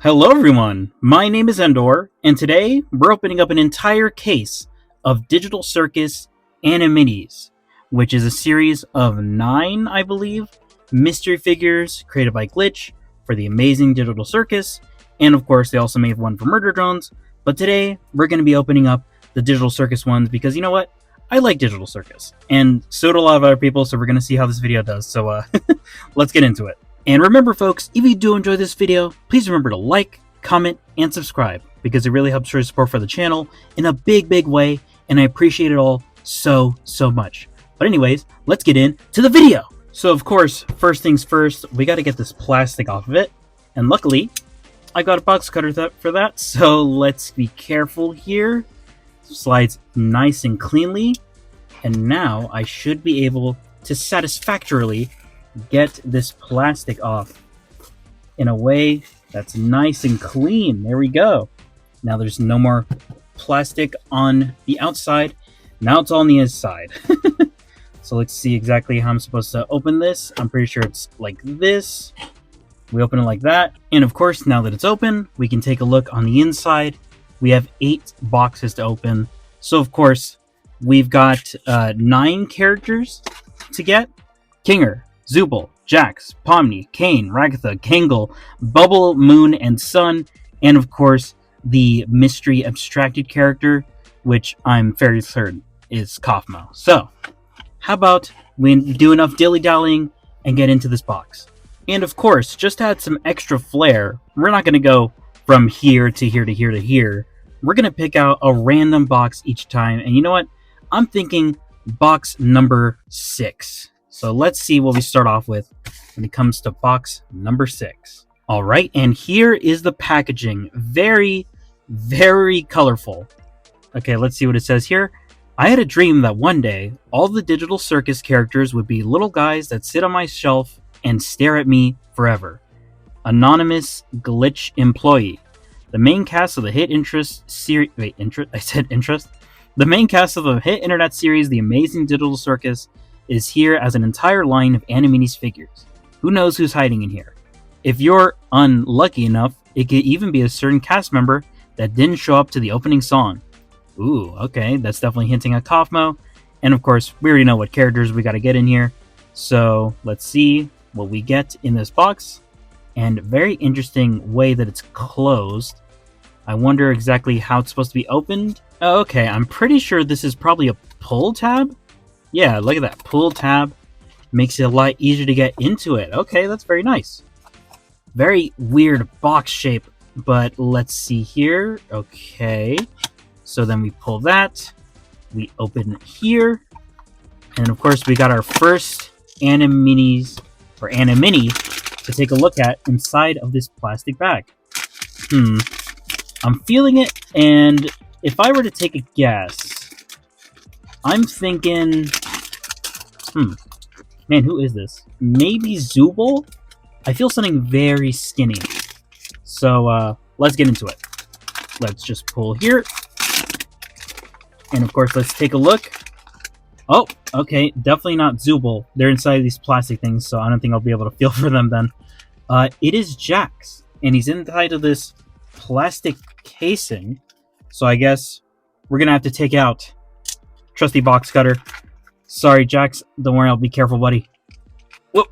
Hello everyone, my name is Endor, and today we're opening up an entire case of Digital Circus Animiniz, which is a series of 9, I believe, mystery figures created by Glitch for the amazing Digital Circus, and of course they also made one for Murder Drones, but today we're going to be opening up the Digital Circus ones because you know what? I like Digital Circus, and so do a lot of other people, so we're going to see how this video does, so let's get into it. And remember folks, if you do enjoy this video, please remember to like, comment, and subscribe, because it really helps show support for the channel in a big way, and I appreciate it all so much. But anyways, let's get into the video! So of course, first things first, we gotta get this plastic off of it, and luckily, I got a box cutter for that, so let's be careful here. Slides nice and cleanly, and now I should be able to satisfactorily get this plastic off in a way that's nice and clean. There we go. Now there's no more plastic on the outside. Now it's all on the inside. So let's see exactly how I'm supposed to open this. I'm pretty sure it's like this. We open it like that. And of course, now that it's open, we can take a look on the inside. We have 8 boxes to open. So of course, we've got 9 characters to get. Kinger, Zubal, Jax, Pomni, Caine, Ragatha, Gangle, Bubble, Moon, and Sun, and of course the mystery abstracted character, which I'm fairly certain is Kaufmo. So, how about we do enough dilly-dallying and get into this box? And of course, just to add some extra flair, we're not going to go from here to here to here to here. We're going to pick out a random box each time, and you know what? I'm thinking box number 6. So let's see what we start off with when it comes to box number 6. All right, and here is the packaging. Very colorful. Okay, let's see what it says here. I had a dream that one day, all the Digital Circus characters would be little guys that sit on my shelf and stare at me forever. Anonymous Glitch employee. The main cast of the hit The main cast of the hit internet series, The Amazing Digital Circus, is here as an entire line of Animiniz figures. Who knows who's hiding in here? If you're unlucky enough, it could even be a certain cast member that didn't show up to the opening song. Ooh, okay, that's definitely hinting at Kaufmo. And of course, we already know what characters we gotta get in here. So let's see what we get in this box. And very interesting way that it's closed. I wonder exactly how it's supposed to be opened. Oh, okay, I'm pretty sure this is probably a pull tab. Yeah, look at that. Pull tab makes it a lot easier to get into it. Okay, that's very nice. Very weird box shape, but let's see here. Okay, so then we pull that. We open here. And of course, we got our first Animiniz, or Animini, to take a look at inside of this plastic bag. I'm feeling it, and if I were to take a guess, I'm thinking, man, who is this? Maybe Zubal? I feel something very skinny. So, let's get into it. Let's just pull here. And of course, let's take a look. Oh, okay, definitely not Zubal. They're inside these plastic things, so I don't think I'll be able to feel for them then. It is Jax, and he's inside of this plastic casing. So I guess we're gonna have to take out trusty box cutter. Sorry, Jax. Don't worry, I'll be careful, buddy. Whoop.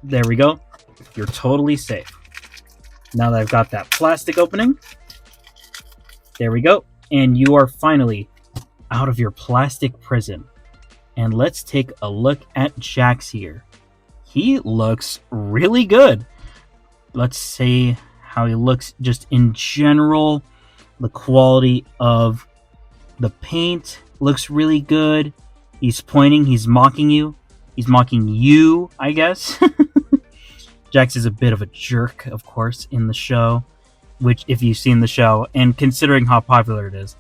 There we go. You're totally safe. Now that I've got that plastic opening. There we go. And you are finally out of your plastic prison. And let's take a look at Jax here. He looks really good. Let's see how he looks just in general. The quality of the paint looks really good. He's pointing, he's mocking you. He's mocking you, I guess. Jax is a bit of a jerk, of course, in the show. Which, if you've seen the show, and considering how popular it is,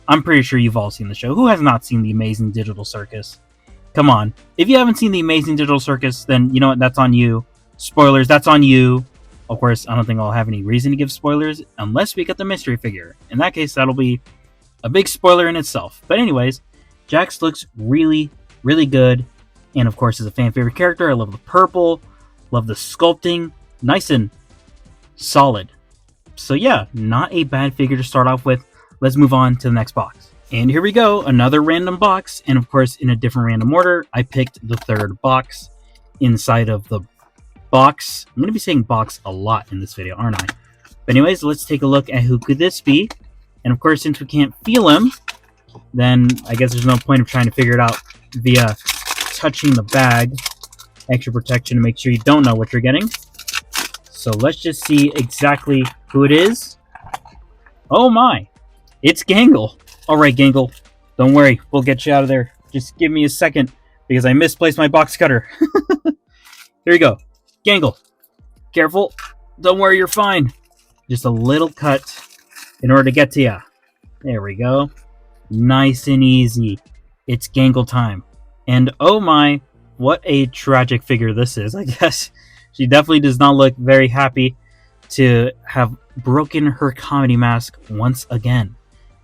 I'm pretty sure you've all seen the show. Who has not seen The Amazing Digital Circus? Come on. If you haven't seen The Amazing Digital Circus, then you know what? That's on you. Spoilers, that's on you. Of course, I don't think I'll have any reason to give spoilers unless we get the mystery figure. In that case, that'll be a big spoiler in itself. But anyways, Jax looks really good. And of course, is a fan favorite character. I love the purple. Love the sculpting. Nice and solid. So yeah, not a bad figure to start off with. Let's move on to the next box. And here we go, another random box, and of course in a different random order. I picked the third box inside of the box. I'm going to be saying box a lot in this video, aren't I? But anyways, let's take a look at who could this be. And of course, since we can't feel him, then I guess there's no point of trying to figure it out via touching the bag. Extra protection to make sure you don't know what you're getting. So let's just see exactly who it is. Oh my, it's Gangle. Alright, Gangle, don't worry, we'll get you out of there. Just give me a second, because I misplaced my box cutter. Here you go. Gangle, careful. Don't worry, you're fine. Just a little cut in order to get to you. There we go. Nice and easy. It's Gangle time. And oh my, what a tragic figure this is, I guess. She definitely does not look very happy to have broken her comedy mask once again.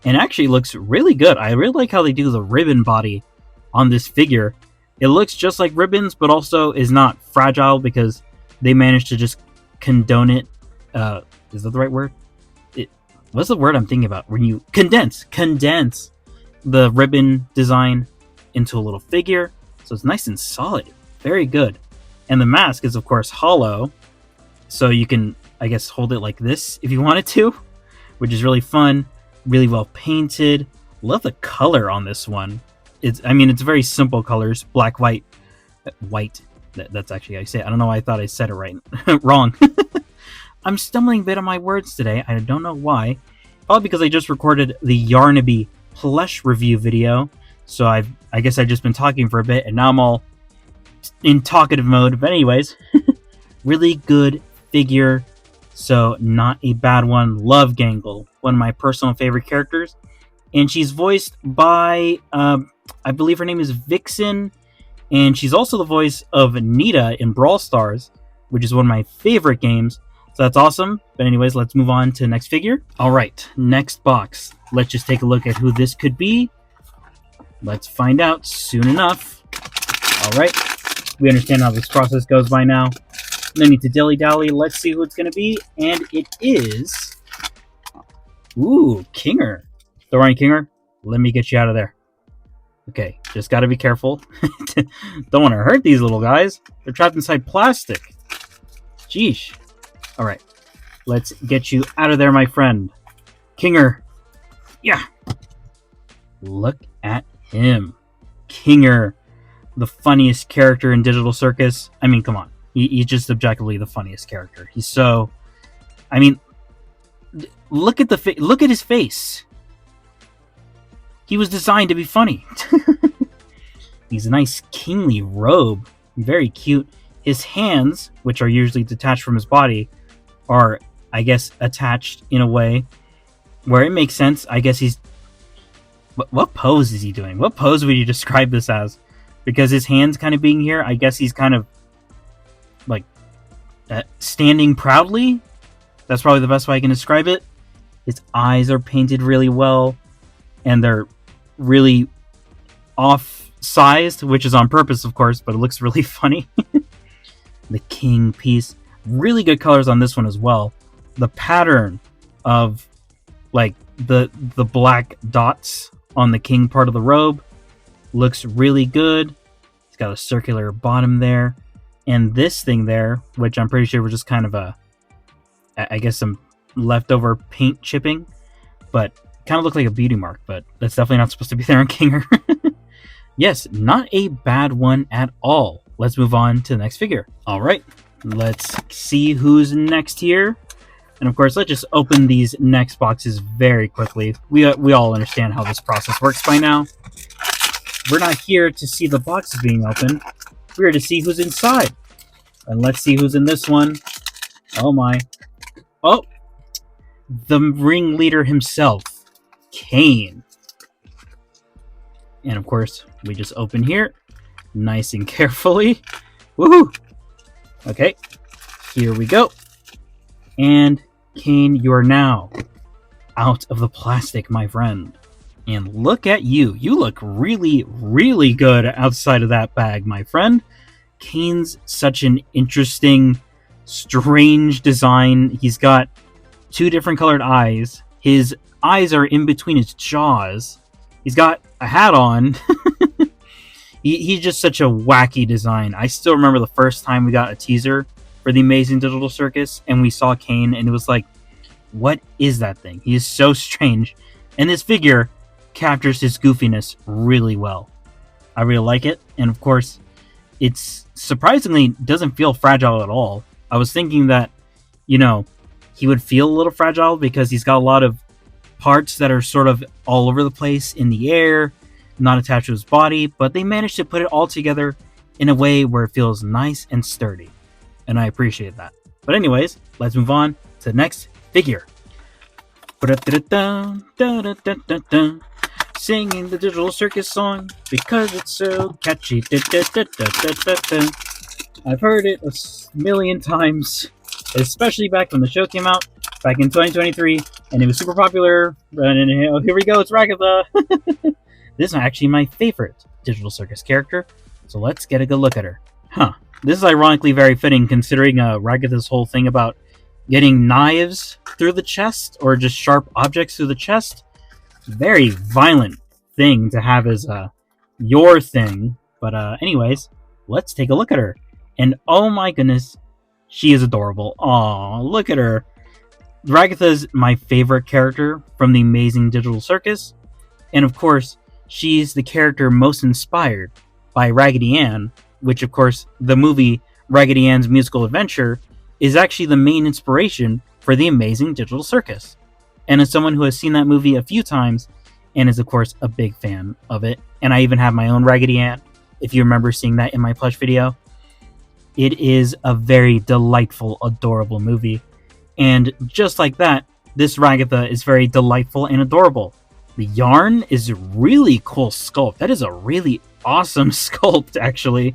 And actually looks really good. I really like how they do the ribbon body on this figure. It looks just like ribbons, but also is not fragile because they managed to just condone it. Is that the right word? What's the word I'm thinking about? When you condense the ribbon design into a little figure. So it's nice and solid. Very good. And the mask is, of course, hollow. So you can, I guess, hold it like this if you wanted to, which is really fun. Really well painted. Love the color on this one. It's very simple colors. Black, white. That's actually how you say it. I don't know why I thought I said it right. Wrong. I'm stumbling a bit on my words today. I don't know why. Probably because I just recorded the Yarnaby plush review video. So I guess I've just been talking for a bit, and now I'm all in talkative mode. But anyways, really good figure. So not a bad one. Love Gangle. One of my personal favorite characters. And she's voiced by, I believe her name is Vixen. And she's also the voice of Nita in Brawl Stars, which is one of my favorite games. So that's awesome. But anyways, let's move on to the next figure. All right, next box. Let's just take a look at who this could be. Let's find out soon enough. All right, we understand how this process goes by now. No need to dilly-dally. Let's see who it's going to be. And it is... Ooh, Kinger. Don't worry, Kinger. Let me get you out of there. Okay, just got to be careful. Don't want to hurt these little guys. They're trapped inside plastic. Jeesh. All right, let's get you out of there, my friend. Kinger. Yeah. Look at him. Kinger. The funniest character in Digital Circus. I mean, come on. He's just objectively the funniest character. He's so... I mean, look at his face. He was designed to be funny. He's a nice kingly robe. Very cute. His hands, which are usually detached from his body, are, I guess, attached in a way where it makes sense. I guess he's... What pose is he doing? What pose would you describe this as? Because his hands kind of being here, I guess he's kind of like standing proudly. That's probably the best way I can describe it. His eyes are painted really well, and they're really off-sized, which is on purpose, of course, but it looks really funny. The king piece. Really good colors on this one as well. The pattern of like the black dots on the king part of the robe looks really good. It's got a circular bottom there. And this thing there, which I'm pretty sure was just kind of I guess some leftover paint chipping, but kind of looked like a beauty mark, but that's definitely not supposed to be there on Kinger. Yes, not a bad one at all. Let's move on to the next figure. All right, let's see who's next here. And of course, let's just open these next boxes very quickly. We all understand how this process works by now. We're not here to see the boxes being opened. We're here to see who's inside. And let's see who's in this one. Oh my. Oh! The ringleader himself, Caine. And of course, we just open here. Nice and carefully. Woohoo! Okay, here we go. And Caine, you are now out of the plastic, my friend. And look at you. You look really, really good outside of that bag, my friend. Caine's such an interesting, strange design. He's got 2 different colored eyes. His eyes are in between his jaws. He's got a hat on. He's just such a wacky design. I still remember the first time we got a teaser for the Amazing Digital Circus, and we saw Caine, and it was like, what is that thing? He is so strange. And this figure captures his goofiness really well. I really like it, and of course, it's surprisingly doesn't feel fragile at all. I was thinking that, you know, he would feel a little fragile because he's got a lot of parts that are sort of all over the place in the air, not attached to his body, but they managed to put it all together in a way where it feels nice and sturdy, and I appreciate that. But anyways, let's move on to the next figure. Singing the Digital Circus song because it's so catchy. I've heard it a million times, especially back when the show came out back in 2023, and it was super popular. And here we go, it's Ragatha. This is actually my favorite Digital Circus character, so let's get a good look at her. This is ironically very fitting considering Ragatha's whole thing about getting knives through the chest, or just sharp objects through the chest. Very violent thing to have as your thing. But anyways, let's take a look at her. And oh my goodness, she is adorable. Aw, look at her. Ragatha's my favorite character from the Amazing Digital Circus. And of course, she's the character most inspired by Raggedy Ann, which of course, the movie Raggedy Ann's Musical Adventure is actually the main inspiration for the Amazing Digital Circus. And as someone who has seen that movie a few times, and is of course a big fan of it, and I even have my own Raggedy Ann, if you remember seeing that in my plush video, it is a very delightful, adorable movie. And just like that, this Ragatha is very delightful and adorable. The yarn is a really cool sculpt. That is a really awesome sculpt, actually.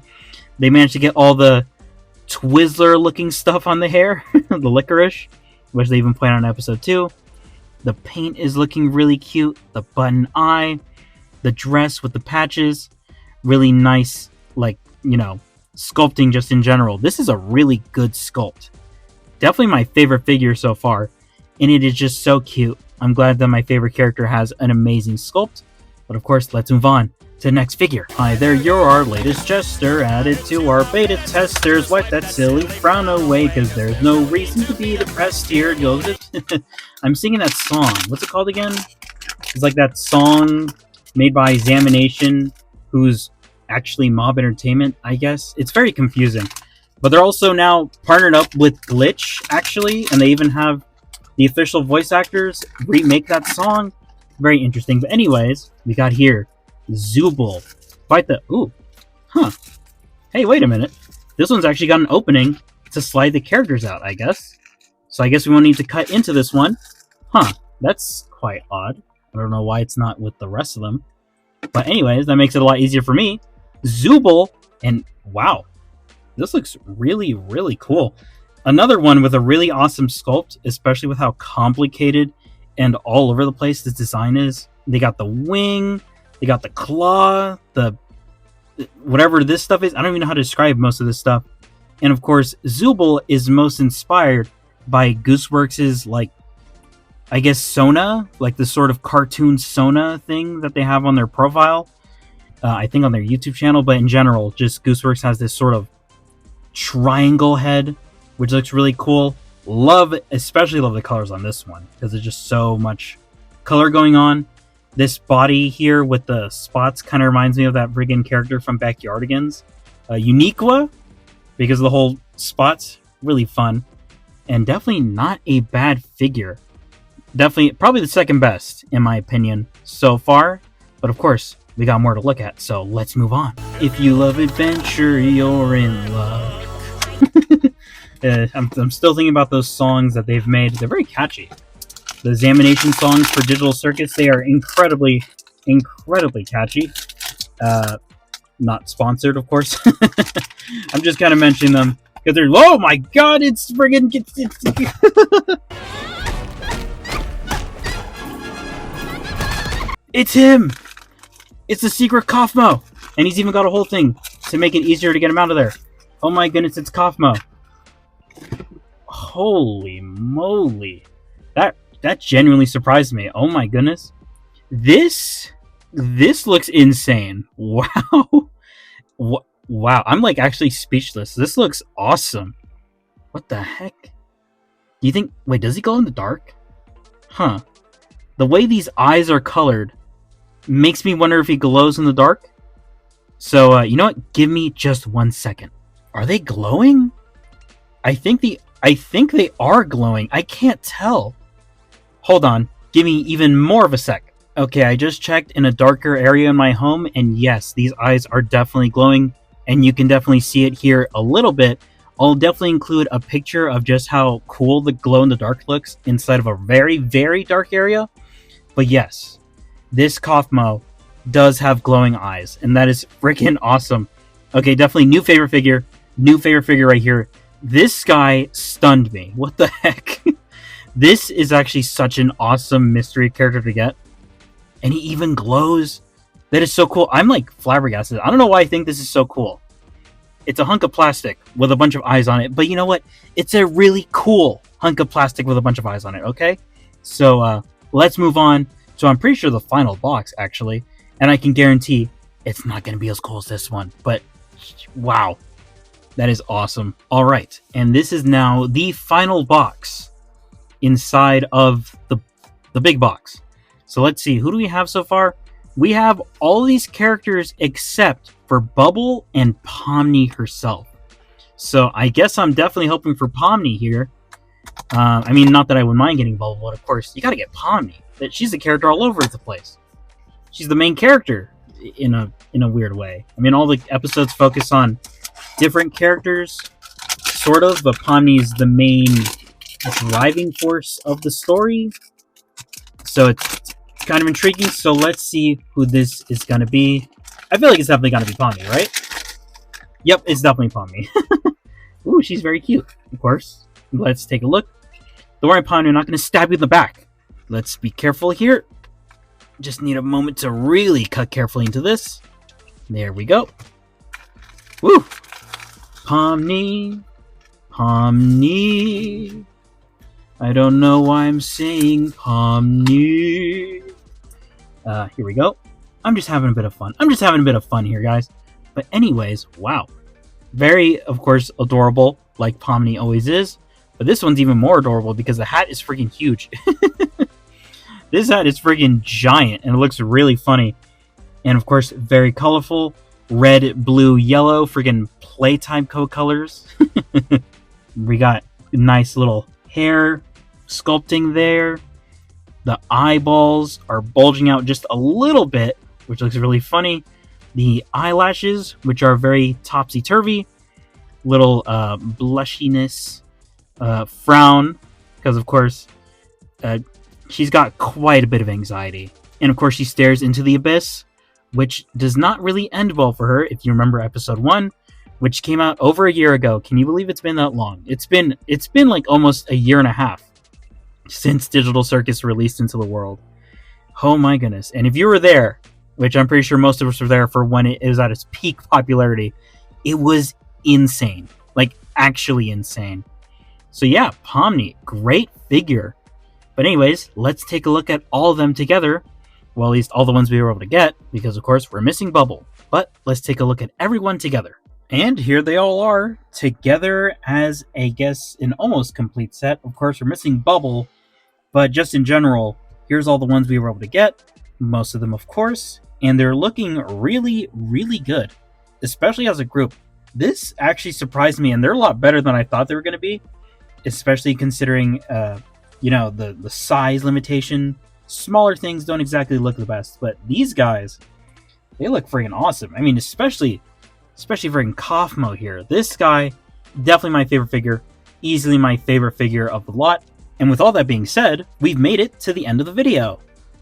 They managed to get all the Twizzler looking stuff on the hair, the licorice, which they even point out in episode 2. The paint is looking really cute. The button eye, the dress with the patches, really nice, like, you know, sculpting just in general. This is a really good sculpt. Definitely my favorite figure so far, and it is just so cute. I'm glad that my favorite character has an amazing sculpt, but of course, let's move on to the next figure. Hi there, you're our latest jester, added to our beta testers. Wipe that silly frown away, cause there's no reason to be depressed here. You'll just I'm singing that song. What's it called again? It's like that song made by Animiniz, who's actually Mob Entertainment, I guess. It's very confusing. But they're also now partnered up with Glitch, actually, and they even have the official voice actors remake that song. Very interesting. But anyways, we got here Zubal. Fight the... Ooh. Huh. Hey, wait a minute. This one's actually got an opening to slide the characters out, I guess. So I guess we won't need to cut into this one. Huh. That's quite odd. I don't know why it's not with the rest of them. But anyways, that makes it a lot easier for me. Zubal, and wow. This looks really, really cool. Another one with a really awesome sculpt, especially with how complicated and all over the place this design is. They got the wing, they got the claw, the whatever this stuff is. I don't even know how to describe most of this stuff. And of course, Zubal is most inspired by Gooseworks' like, I guess, Sona, like the sort of cartoon Sona thing that they have on their profile. I think on their YouTube channel, but in general, just Gooseworks has this sort of triangle head, which looks really cool. Especially love the colors on this one, because there's just so much color going on. This body here with the spots kind of reminds me of that friggin' character from Backyardigans. Uniqua, because of the whole spots. Really fun. And definitely not a bad figure. Definitely, probably the second best, in my opinion, so far. But of course, we got more to look at, so let's move on. If you love adventure, you're in luck. I'm still thinking about those songs that they've made. They're very catchy. The examination songs for Digital Circus, they are incredibly, incredibly catchy. Not sponsored, of course. I'm just kind of mentioning them because they're, oh my god, it's friggin' it's him! It's the secret Kaufmo! And he's even got a whole thing to make it easier to get him out of there. Oh my goodness, it's Kaufmo. Holy moly. That genuinely surprised me. Oh my goodness. This looks insane. Wow. Wow. I'm like actually speechless. This looks awesome. What the heck? Do you think... Wait, does he glow in the dark? Huh. The way these eyes are colored makes me wonder if he glows in the dark. So, you know what? Give me just 1 second. Are they glowing? I think they are glowing. I can't tell. Hold on. Give me even more of a sec. Okay, I just checked in a darker area in my home, and yes, these eyes are definitely glowing, and you can definitely see it here a little bit. I'll definitely include a picture of just how cool the glow-in-the-dark looks inside of a very, very dark area. But yes, this Kaufmo does have glowing eyes, and that is freaking awesome. Okay, definitely new favorite figure right here. This guy stunned me. What the heck? This is actually such an awesome mystery character to get. And he even glows. That is so cool. I'm like flabbergasted. I don't know why I think this is so cool. It's a hunk of plastic with a bunch of eyes on it. But you know what? It's a really cool hunk of plastic with a bunch of eyes on it, okay? So let's move on. So I'm pretty sure the final box, actually. And I can guarantee it's not going to be as cool as this one. But wow. That is awesome. All right. And this is now the final box inside of the big box. So let's see, who do we have so far? We have all these characters except for Bubble and Pomni herself. So I guess I'm definitely hoping for Pomni here. I mean, not that I would mind getting Bubble, but of course, you gotta get Pomni. She's a character all over the place. She's the main character in a weird way. I mean, all the episodes focus on different characters, sort of, but Pomni is the main driving force of the story. So it's kind of intriguing. So let's see who this is going to be. I feel like it's definitely going to be Pomni, right? Yep, it's definitely Pomni. Ooh, she's very cute, of course. Let's take a look. Don't worry, Pomni, I'm not going to stab you in the back. Let's be careful here. Just need a moment to really cut carefully into this. There we go. Woo! Pomni. Pomni. I don't know why I'm saying Pomni. Here we go. I'm just having a bit of fun. Here, guys. But anyways, wow. Very, of course, adorable, like Pomni always is. But this one's even more adorable because the hat is freaking huge. This hat is freaking giant, and it looks really funny. And, of course, very colorful. Red, blue, yellow, freaking playtime code colors. We got nice little hair sculpting there. The eyeballs are bulging out just a little bit, which looks really funny. The eyelashes, which are very topsy-turvy. Little blushiness, frown, because of course she's got quite a bit of anxiety. And of course she stares into the abyss, which does not really end well for her, if you remember episode 1, which came out over a year ago. Can you believe it's been that long? It's been like almost a year and a half since Digital Circus released into the world. Oh my goodness. And if you were there, which I'm pretty sure most of us were there for when it was at its peak popularity, it was insane. Like, actually insane. So yeah, Pomni, great figure. But anyways, let's take a look at all of them together. Well, at least all the ones we were able to get, because of course we're missing Bubble. But let's take a look at everyone together. And here they all are, together as, I guess, an almost complete set. Of course, we're missing Bubble, but just in general, here's all the ones we were able to get. Most of them, of course. And they're looking really, really good, especially as a group. This actually surprised me, and they're a lot better than I thought they were going to be, especially considering, the size limitation. Smaller things don't exactly look the best, but these guys, they look freaking awesome. I mean, especially freaking Kaufmo here. This guy, definitely my favorite figure, easily my favorite figure of the lot. And with all that being said, we've made it to the end of the video.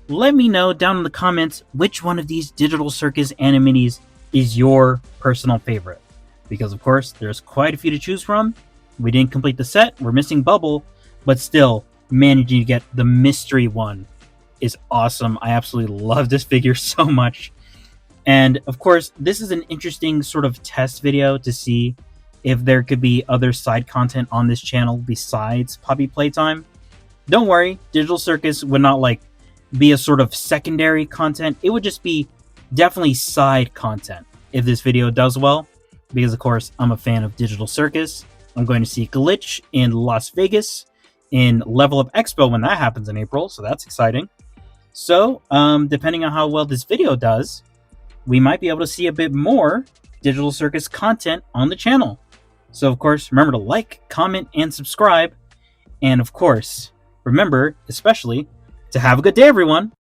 Let me know down in the comments which one of these Digital Circus Animiniz is your personal favorite. Because of course, there's quite a few to choose from. We didn't complete the set, we're missing Bubble, but still, managing to get the mystery one is awesome. I absolutely love this figure so much. And of course, this is an interesting sort of test video to see if there could be other side content on this channel besides Puppy Playtime. don't worry, Digital Circus would not like be a sort of secondary content. It would just be definitely side content if this video does well, because of course I'm a fan of Digital Circus. I'm going to see Glitch in Las Vegas in Level Up Expo when that happens in April, so that's exciting. So, depending on how well this video does, we might be able to see a bit more Digital Circus content on the channel. So, of course, remember to like, comment, and subscribe. And, of course, remember, especially, to have a good day, everyone!